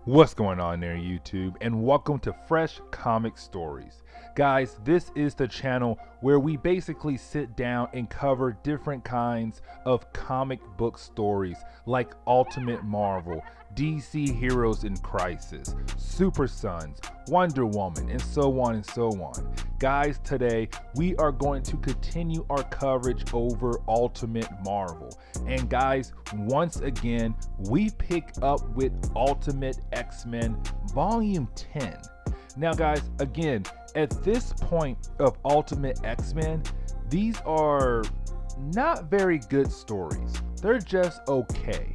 What's going on there, YouTube, and welcome to Fresh Comic Stories. Guys, this is the channel where we basically sit down and cover different kinds of comic book stories like Ultimate Marvel, DC Heroes in Crisis, Super Sons, Wonder Woman, and so on and so on. Guys, today we are going to continue our coverage over Ultimate Marvel. And guys, once again, we pick up with Ultimate XMen Volume 10. Now guys, again, at this point of Ultimate XMen, these are not very good stories. They're just okay.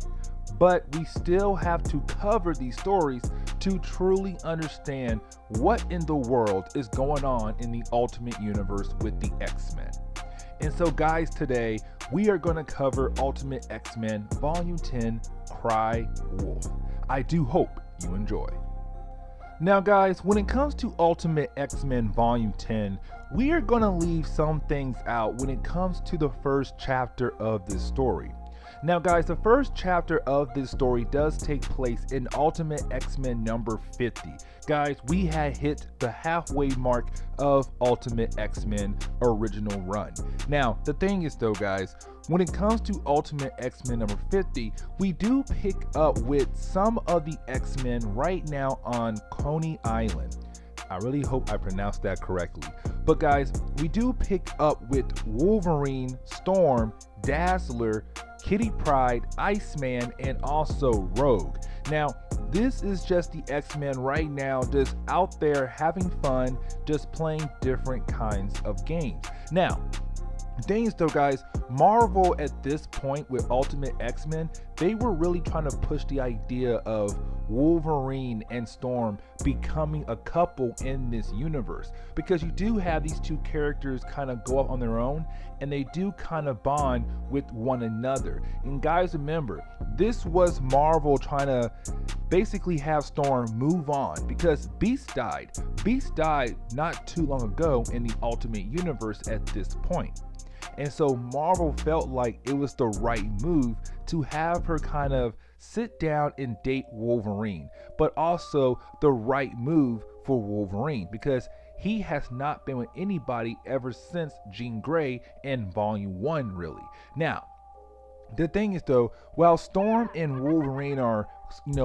But we still have to cover these stories to truly understand what in the world is going on in the Ultimate Universe with the X-Men. And so guys, today we are going to cover Ultimate X-Men Volume 10, Cry Wolf. I do hope you enjoy. Now guys, when it comes to Ultimate X-Men Volume 10, we are going to leave some things out when it comes to the first chapter of this story. Now guys, the first chapter of this story does take place in Ultimate X-Men number 50. Guys, we had hit the halfway mark of Ultimate X-Men original run. Now, the thing is though guys, when it comes to Ultimate X-Men number 50, we do pick up with some of the X-Men right now on Coney Island. I really hope I pronounced that correctly. But guys, we do pick up with Wolverine, Storm, Dazzler, Kitty Pryde, Iceman, and also Rogue. Now, this is just the X-Men right now, just out there having fun, just playing different kinds of games. Now, the thing is though guys, Marvel at this point with Ultimate X-Men, they were really trying to push the idea of Wolverine and Storm becoming a couple in this universe, because you do have these two characters kind of go up on their own and they do kind of bond with one another. And guys, remember, this was Marvel trying to basically have Storm move on because Beast died. Beast died not too long ago in the Ultimate Universe at this point. And so Marvel felt like it was the right move to have her kind of sit down and date Wolverine, but also the right move for Wolverine because he has not been with anybody ever since Jean Grey in Volume 1 really. Now, the thing is though, while Storm and Wolverine are,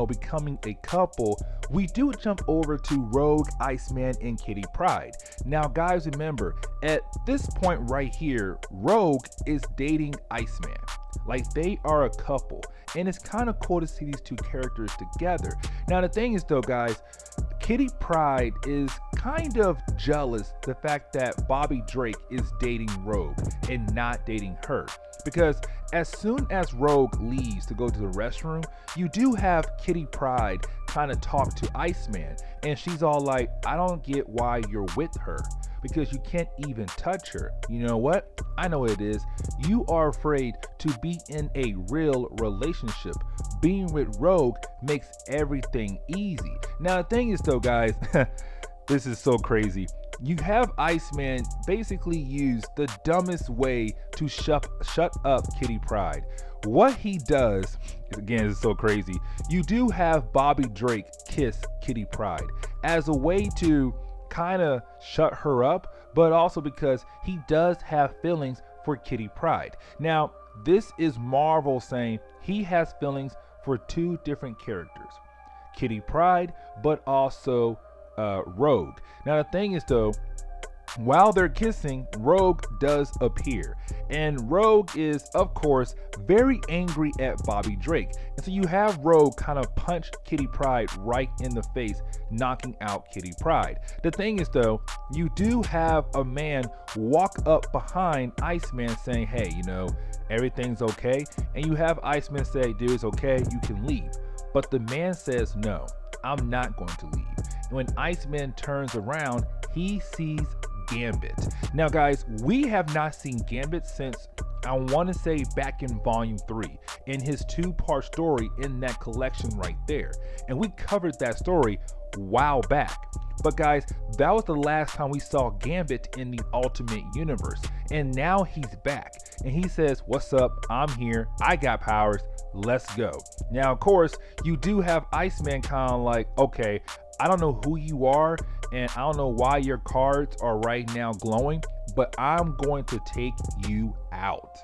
becoming a couple, we do jump over to Rogue, Iceman, and Kitty Pryde. Now guys, remember, at this point right here, Rogue is dating Iceman. Like, they are a couple, and it's kind of cool to see these two characters together. Now the thing is though guys, Kitty Pryde is kind of jealous the fact that Bobby Drake is dating Rogue and not dating her, because as soon as Rogue leaves to go to the restroom, you do have Kitty Pryde kind of talk to Iceman, and she's all like, I don't get why you're with her because you can't even touch her. You know what? I know what it is. You are afraid to be in a real relationship. Being with Rogue makes everything easy. Now the thing is though guys, this is so crazy. You have Iceman basically use the dumbest way to shut up Kitty Pryde. What he does, again, is so crazy. You do have Bobby Drake kiss Kitty Pryde as a way to kind of shut her up, but also because he does have feelings for Kitty Pryde. Now, this is Marvel saying he has feelings for two different characters, Kitty Pryde, but also Rogue. Now the thing is though, while they're kissing, Rogue does appear, and Rogue is of course very angry at Bobby Drake, and so you have Rogue kind of punch Kitty Pryde right in the face, knocking out Kitty Pryde. The thing is though, you do have a man walk up behind Iceman saying, hey, everything's okay, and you have Iceman say, dude, it's okay, you can leave. But the man says, no, I'm not going to leave. And when Iceman turns around, he sees Gambit. Now guys, we have not seen Gambit since, I want to say, back in Volume 3 in his two-part story in that collection right there, and we covered that story a while back. But guys, that was the last time we saw Gambit in the Ultimate Universe, and now he's back. and he says, "What's up? I'm here. I got powers. Let's go." Now, of course, you do have Iceman kind of like, okay, I don't know who you are, and I don't know why your cards are right now glowing, but I'm going to take you out.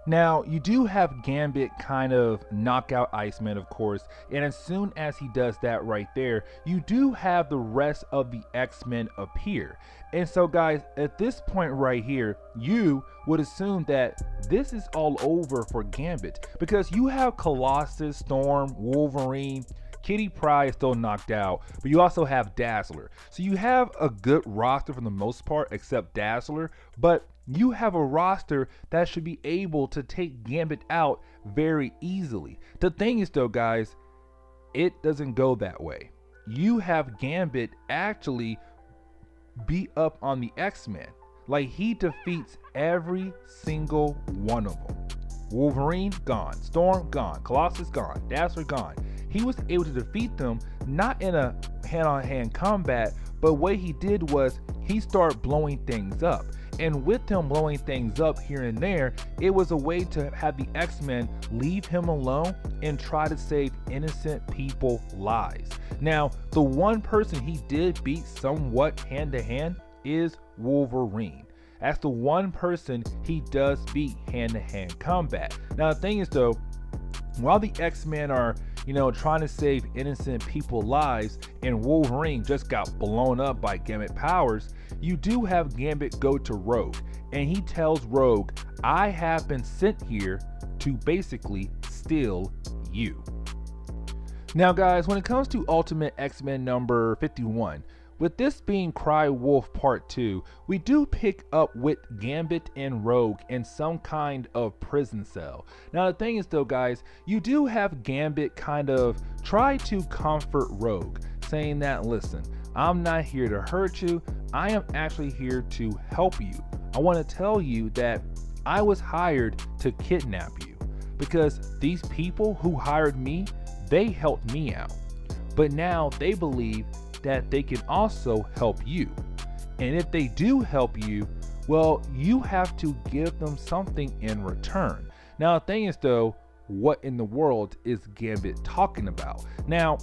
Now, you do have Gambit kind of knock out Iceman, of course, and as soon as he does that right there, you do have the rest of the X-Men appear. And so guys, at this point right here, you would assume that this is all over for Gambit, because you have Colossus, Storm, Wolverine, Kitty Pryde is still knocked out, but you also have Dazzler. So you have a good roster for the most part, except Dazzler, but you have a roster that should be able to take Gambit out very easily. The thing is though, guys, it doesn't go that way. You have Gambit actually beat up on the X-Men. Like, he defeats every single one of them. Wolverine gone, Storm gone, Colossus gone, Dazzler gone. He was able to defeat them not in a hand-on-hand combat, but what he did was he started blowing things up. And with him blowing things up here and there, it was a way to have the X-Men leave him alone and try to save innocent people's lives. Now, the one person he did beat somewhat hand-to-hand is Wolverine. That's the one person he does beat hand-to-hand combat. Now, the thing is though, while the X-Men are, trying to save innocent people's lives and Wolverine just got blown up by Gambit powers, you do have Gambit go to Rogue, and he tells Rogue, "I have been sent here to basically steal you." Now guys, when it comes to Ultimate X-Men number 51, with this being Cry Wolf Part 2, we do pick up with Gambit and Rogue in some kind of prison cell. Now the thing is though, guys, you do have Gambit kind of try to comfort Rogue, saying that, "Listen, I'm not here to hurt you, I am actually here to help you. I want to tell you that I was hired to kidnap you, because these people who hired me, they helped me out. But now they believe that they can also help you. And if they do help you, well, you have to give them something in return." Now the thing is though, what in the world is Gambit talking about? Now,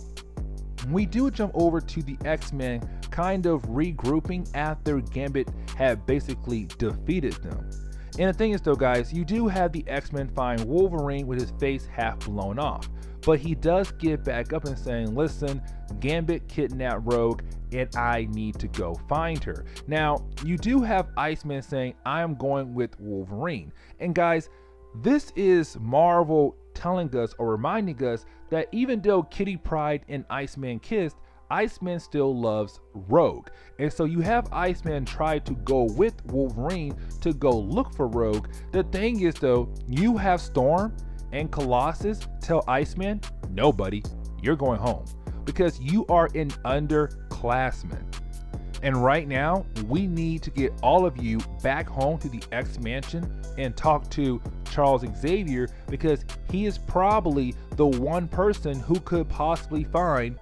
we do jump over to the X-Men kind of regrouping after Gambit had basically defeated them. And the thing is though, guys, you do have the X-Men find Wolverine with his face half blown off. But he does get back up and saying, "Listen, Gambit kidnapped Rogue and I need to go find her." Now, you do have Iceman saying, "I am going with Wolverine." And guys, this is Marvel telling us or reminding us that even though Kitty Pryde and Iceman kissed, Iceman still loves Rogue. And so you have Iceman try to go with Wolverine to go look for Rogue. The thing is though, you have Storm and Colossus tell Iceman, "No buddy, you're going home, because you are an underclassman. And right now, we need to get all of you back home to the X Mansion and talk to Charles Xavier, because he is probably the one person who could possibly find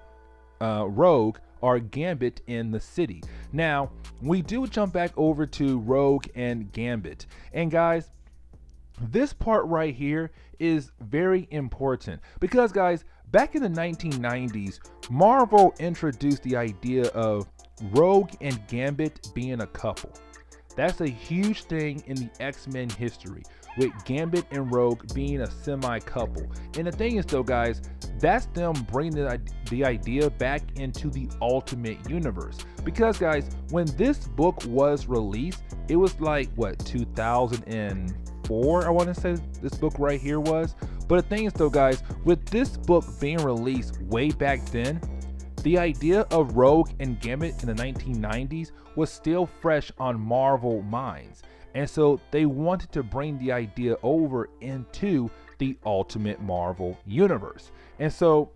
Rogue or Gambit in the city." Now, we do jump back over to Rogue and Gambit. And guys, this part right here is very important, because guys, back in the 1990s, Marvel introduced the idea of Rogue and Gambit being a couple. That's a huge thing in the X-Men history, with Gambit and Rogue being a semi-couple. And the thing is though, guys, that's them bringing the idea back into the Ultimate Universe. Because guys, when this book was released, it was like, what, 2004, I want to say this book right here was. But the thing is though, guys, with this book being released way back then, the idea of Rogue and Gambit in the 1990s was still fresh on Marvel minds. And so they wanted to bring the idea over into the Ultimate Marvel Universe. And so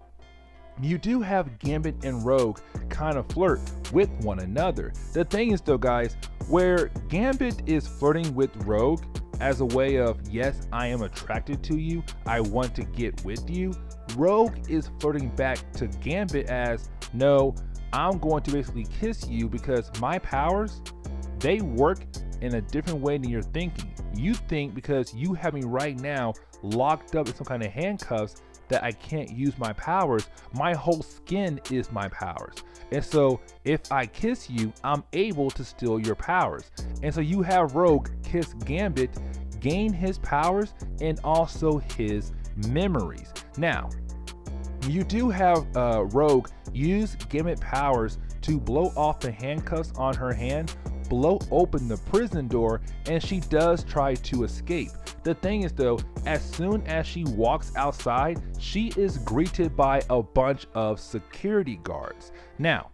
you do have Gambit and Rogue kind of flirt with one another. The thing is though, guys, where Gambit is flirting with Rogue as a way of, "Yes, I am attracted to you, I want to get with you," Rogue is flirting back to Gambit as, "No, I'm going to basically kiss you because my powers, they work in a different way than you're thinking. you think because you have me right now locked up in some kind of handcuffs that I can't use my powers. My whole skin is my powers. And so if I kiss you, I'm able to steal your powers. And so you have Rogue kiss Gambit, gain his powers and also his memories. Now, you do have Rogue use Gambit powers to blow off the handcuffs on her hand, blow open the prison door, and she does try to escape. The thing is though, as soon as she walks outside, she is greeted by a bunch of security guards. Now,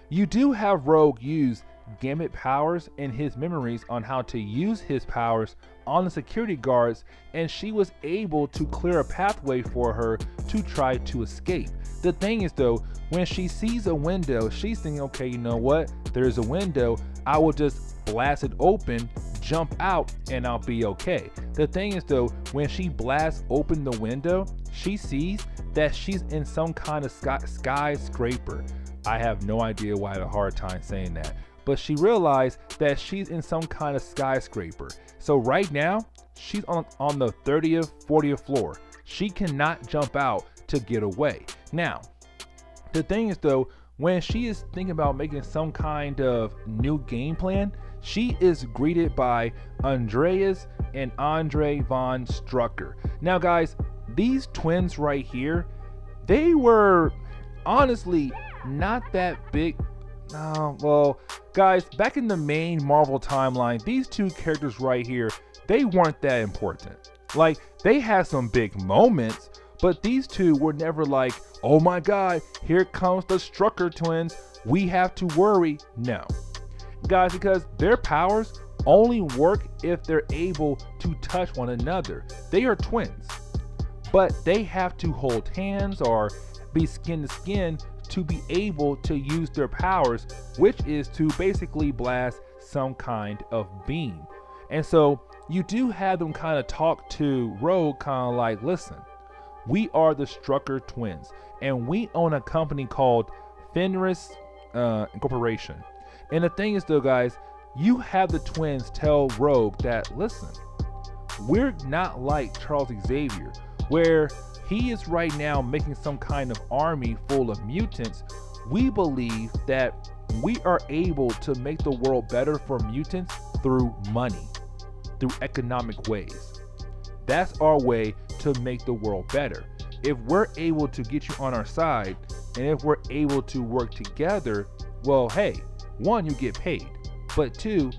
you do have Rogue use Gambit powers and his memories on how to use his powers on the security guards, and she was able to clear a pathway for her to try to escape. The thing is though, when she sees a window, she's thinking, okay, you know what? There's a window. I will just blast it open, jump out, and I'll be okay. The thing is though, when she blasts open the window, she sees that she's in some kind of skyscraper. I have no idea why I have a hard time saying that, but she realized that she's in some kind of skyscraper. So right now, she's on the 30th, 40th floor. She cannot jump out to get away. Now, the thing is though, when she is thinking about making some kind of new game plan, she is greeted by Andreas and Andre von Strucker. Now guys, these twins right here, they were honestly not that big. Well, guys, back in the main Marvel timeline, these two characters right here, they weren't that important. Like, they had some big moments, but these two were never like, oh my god, here comes the Strucker twins, we have to worry. No, guys, because their powers only work if they're able to touch one another. They are twins, but they have to hold hands or be skin to skin to be able to use their powers, which is to basically blast some kind of beam. And so you do have them kind of talk to Rogue, kind of like, listen, we are the Strucker twins and we own a company called Fenris Incorporation. And the thing is though, guys, you have the twins tell Rogue that, listen, we're not like Charles Xavier, where he is right now making some kind of army full of mutants. We believe that we are able to make the world better for mutants through money, through economic ways. That's our way to make the world better. If we're able to get you on our side, and if we're able to work together, well, hey, one, you get paid, but two,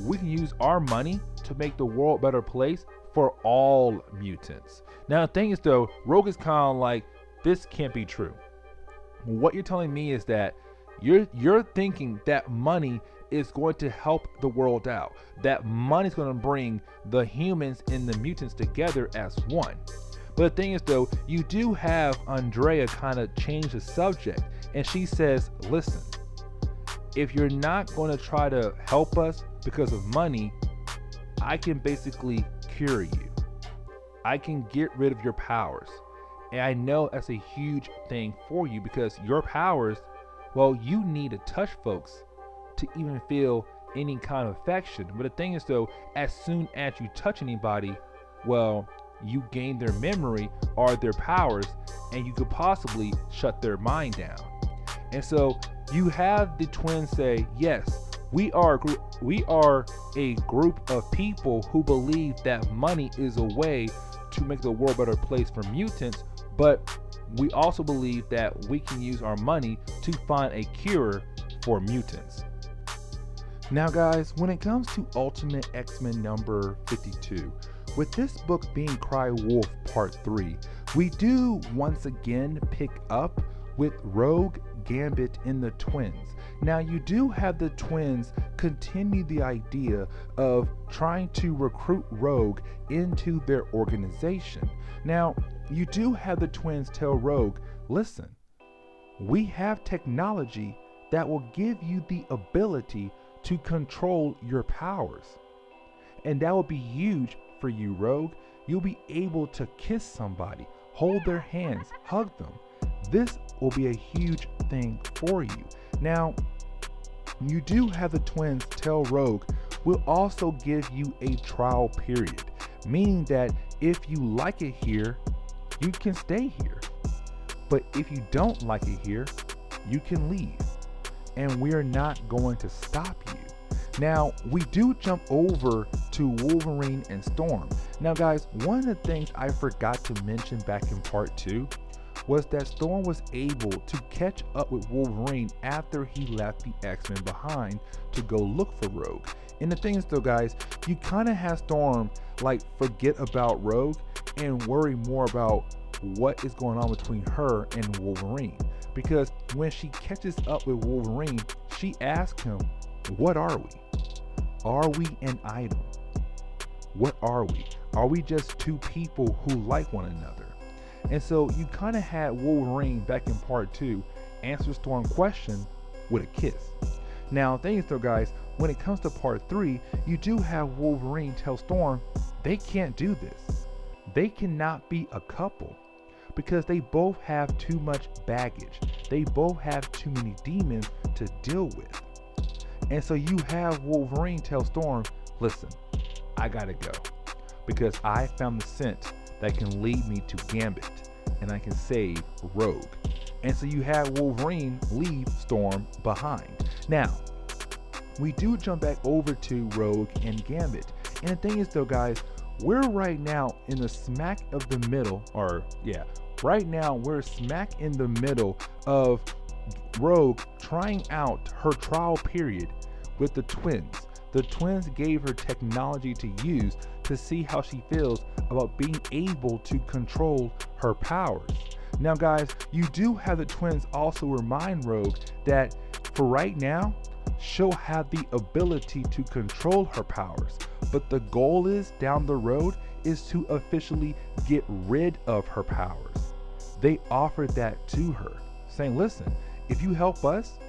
we can use our money to make the world a better place for all mutants. Now the thing is though, Rogue is kind of like, this can't be true. What you're telling me is that you're thinking that money is going to help the world out, that money is going to bring the humans and the mutants together as one. But the thing is though, you do have Andrea kind of change the subject, and she says, listen, if you're not going to try to help us because of money, I can basically cure you. I can get rid of your powers. And I know that's a huge thing for you because your powers, well, you need to touch folks to even feel any kind of affection. But the thing is though, as soon as you touch anybody, well, you gain their memory or their powers, and you could possibly shut their mind down. And so you have the twins say, yes, we are a group of people who believe that money is a way to make the world a better place for mutants, but we also believe that we can use our money to find a cure for mutants. Now guys, when it comes to Ultimate X-Men number 52, with this book being Cry Wolf Part 3, we do once again pick up with Rogue, Gambit, and the twins. Now you do have the twins continue the idea of trying to recruit Rogue into their organization. Now you do have the twins tell Rogue, listen, we have technology that will give you the ability to control your powers. And that will be huge for you, Rogue. You'll be able to kiss somebody, hold their hands, hug them. This will be a huge thing for you. Now, you do have the twins tell Rogue, we'll also give you a trial period, meaning that if you like it here, you can stay here. But if you don't like it here, you can leave. And we're not going to stop you. Now, we do jump over to Wolverine and Storm. Now guys, one of the things I forgot to mention back in part 2 was that Storm was able to catch up with Wolverine after he left the X-Men behind to go look for Rogue. And the thing is though guys, you kind of have Storm like forget about Rogue and worry more about what is going on between her and Wolverine. Because when she catches up with Wolverine, she asks him, what are we? Are we an item? What are we? Are we just two people who like one another? And so you kind of had Wolverine back in part 2 answer Storm's question with a kiss. Now, the thing is though guys, when it comes to part 3, you do have Wolverine tell Storm they can't do this. They cannot be a couple because they both have too much baggage. They both have too many demons to deal with. And so you have Wolverine tell Storm, listen, I gotta go because I found the scent that can lead me to Gambit and I can save Rogue. And so you have Wolverine leave Storm behind. Now, we do jump back over to Rogue and Gambit. And the thing is though guys, we're right now in the smack of the middle, right now we're smack in the middle of Rogue trying out her trial period with the twins. The twins gave her technology to use to see how she feels about being able to control her powers. Now guys, you do have the twins also remind Rogue that for right now, she'll have the ability to control her powers, but the goal is down the road is to officially get rid of her powers. They offered that to her, saying, listen, if you help us,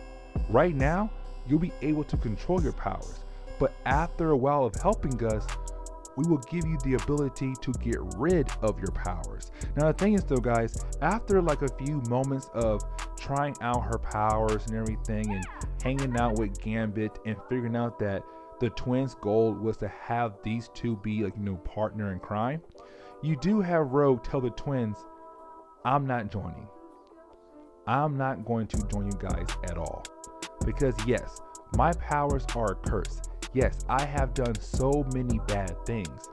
right now, you'll be able to control your powers. But after a while of helping us, we will give you the ability to get rid of your powers. Now the thing is though guys, after like a few moments of trying out her powers and everything and hanging out with Gambit and figuring out that the twins' goal was to have these two be like, partner in crime, you do have Rogue tell the twins, I'm not joining. I'm not going to join you guys at all. Because yes, my powers are a curse. Yes, I have done so many bad things,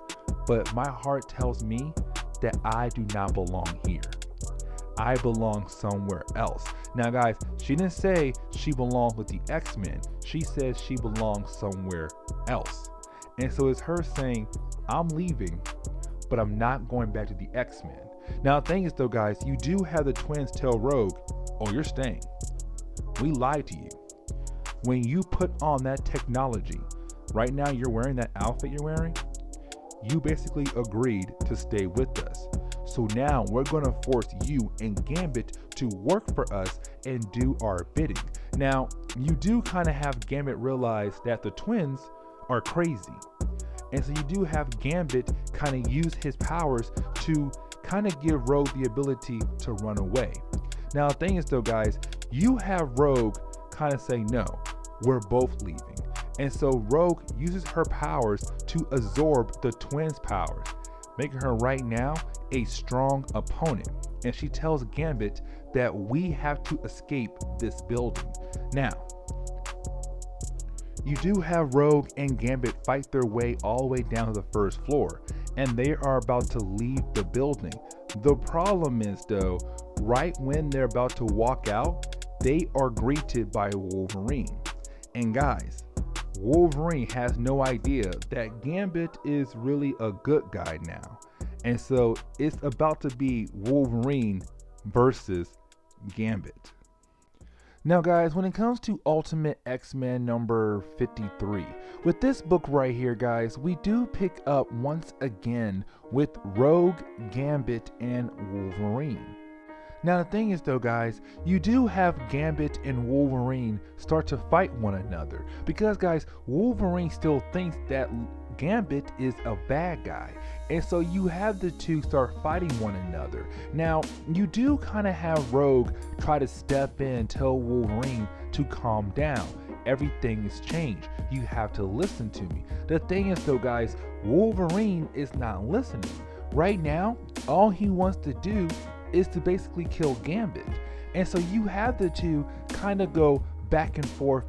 but my heart tells me that I do not belong here. I belong somewhere else. Now guys, she didn't say she belongs with the X-Men. She says she belongs somewhere else. And so it's her saying, I'm leaving, but I'm not going back to the X-Men. Now the thing is though guys, you do have the twins tell Rogue, oh, you're staying. We lied to you. When you put on that technology, right now you're wearing that outfit you're wearing, you basically agreed to stay with us. So now we're going to force you and Gambit to work for us and do our bidding. Now, you do kind of have Gambit realize that the twins are crazy. And so you do have Gambit kind of use his powers to kind of give Rogue the ability to run away. Now, the thing is though, guys, you have Rogue kind of say, no, we're both leaving. And so Rogue uses her powers to absorb the twins' powers, making her right now a strong opponent. And she tells Gambit that we have to escape this building. Now, you do have Rogue and Gambit fight their way all the way down to the first floor, and they are about to leave the building. The problem is though, right when they're about to walk out, they are greeted by Wolverine. And guys, Wolverine has no idea that Gambit is really a good guy now. And so it's about to be Wolverine versus Gambit. Now guys, when it comes to Ultimate X-Men number 53, with this book right here guys, we do pick up once again with Rogue, Gambit, and Wolverine. Now the thing is though guys, you do have Gambit and Wolverine start to fight one another because guys, Wolverine still thinks that Gambit is a bad guy, and so you have the two start fighting one another. Now you do kind of have Rogue try to step in and tell Wolverine to calm down, everything is changed. You have to listen to me. The thing is though, guys, Wolverine is not listening. Right now, all he wants to do is to basically kill Gambit. And so you have the two kind of go back and forth,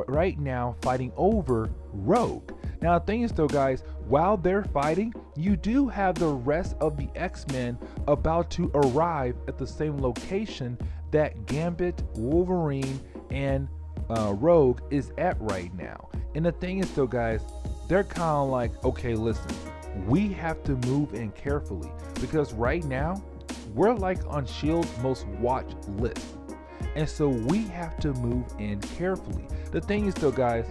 right now fighting over Rogue. Now the thing is though, guys, while they're fighting, you do have the rest of the X-Men about to arrive at the same location that Gambit, Wolverine, and Rogue is at right now. And the thing is though, guys, they're kind of like, okay, listen, we have to move in carefully because right now we're like on S.H.I.E.L.D.'s most watched list. And so we have to move in carefully. The thing is though, guys,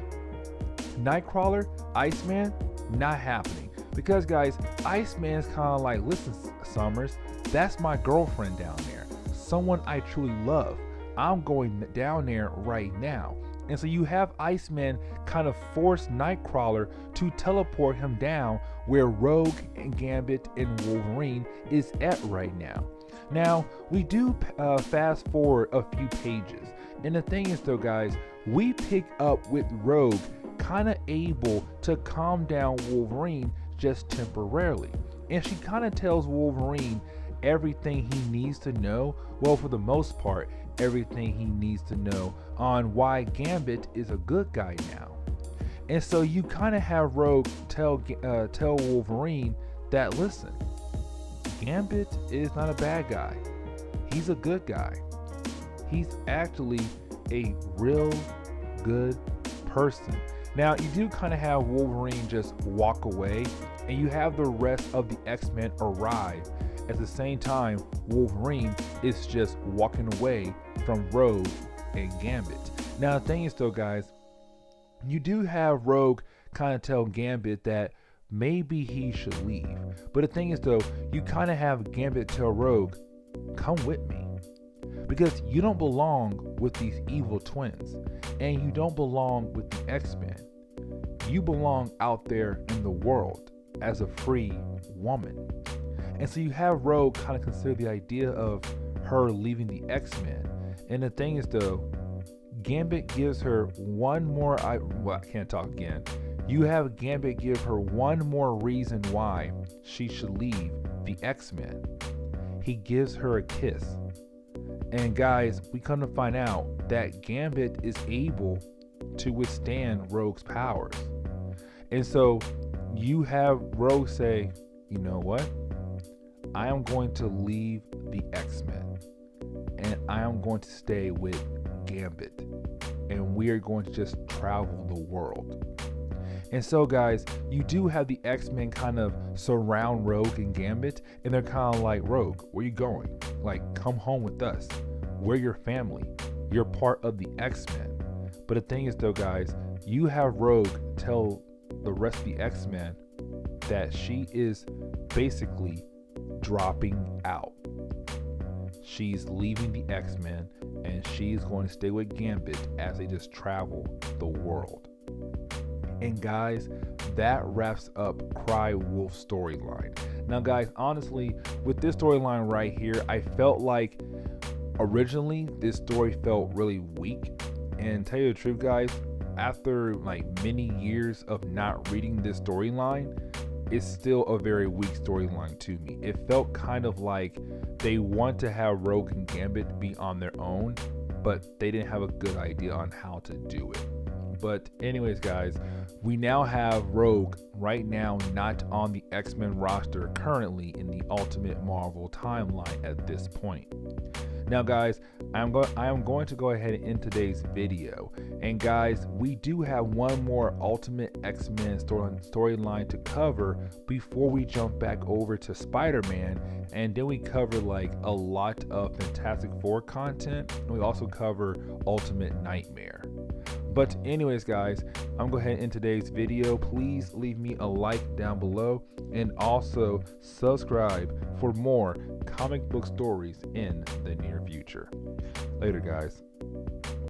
Nightcrawler, Iceman, not happening. Because guys, Iceman's kind of like, listen, Summers, that's my girlfriend down there. Someone I truly love. I'm going down there right now. And so you have Iceman kind of force Nightcrawler to teleport him down where Rogue and Gambit and Wolverine is at right now. Now, we do fast forward a few pages. And the thing is though, guys, we pick up with Rogue kind of able to calm down Wolverine just temporarily. And she kind of tells Wolverine everything he needs to know. Well, for the most part, everything he needs to know on why Gambit is a good guy now. And so you kind of have Rogue tell Wolverine that, listen, Gambit is not a bad guy. He's a good guy. He's actually a real good person. Now, you do kind of have Wolverine just walk away, and you have the rest of the X-Men arrive. At the same time, Wolverine is just walking away from Rogue and Gambit. Now, the thing is though, guys, you do have Rogue kind of tell Gambit that maybe he should leave. But the thing is though, you kind of have Gambit tell Rogue, come with me. Because you don't belong with these evil twins. And you don't belong with the X-Men. You belong out there in the world as a free woman. And so you have Rogue kind of consider the idea of her leaving the X-Men. And the thing is though, Gambit gives her one more, I can't talk again. You have Gambit give her one more reason why she should leave the X-Men. He gives her a kiss. And guys, we come to find out that Gambit is able to withstand Rogue's powers. And so you have Rogue say, you know what? I am going to leave the X-Men and I am going to stay with Gambit, and we are going to just travel the world. And so guys, you do have the X-Men kind of surround Rogue and Gambit, and they're kind of like, Rogue, where you going? Like, come home with us. We're your family. You're part of the X-Men. But the thing is though, guys, you have Rogue tell the rest of the X-Men that she is basically dropping out. She's leaving the X-Men and she's going to stay with Gambit as they just travel the world. And guys, that wraps up Cry Wolf storyline. Now guys, honestly, with this storyline right here, I felt like originally this story felt really weak. And tell you the truth, guys, after like many years of not reading this storyline, it's still a very weak storyline to me. It felt kind of like they want to have Rogue and Gambit be on their own, but they didn't have a good idea on how to do it. But anyways, guys, we now have Rogue right now not on the X-Men roster currently in the Ultimate Marvel timeline at this point. Now guys, I am going to go ahead and end today's video. And guys, we do have one more Ultimate X-Men storyline to cover before we jump back over to Spider-Man, and then we cover like a lot of Fantastic Four content, and we also cover Ultimate Nightmare. But anyways, guys, I'm going to go ahead and end today's video. Please leave me a like down below and also subscribe for more comic book stories in the near future. Later, guys.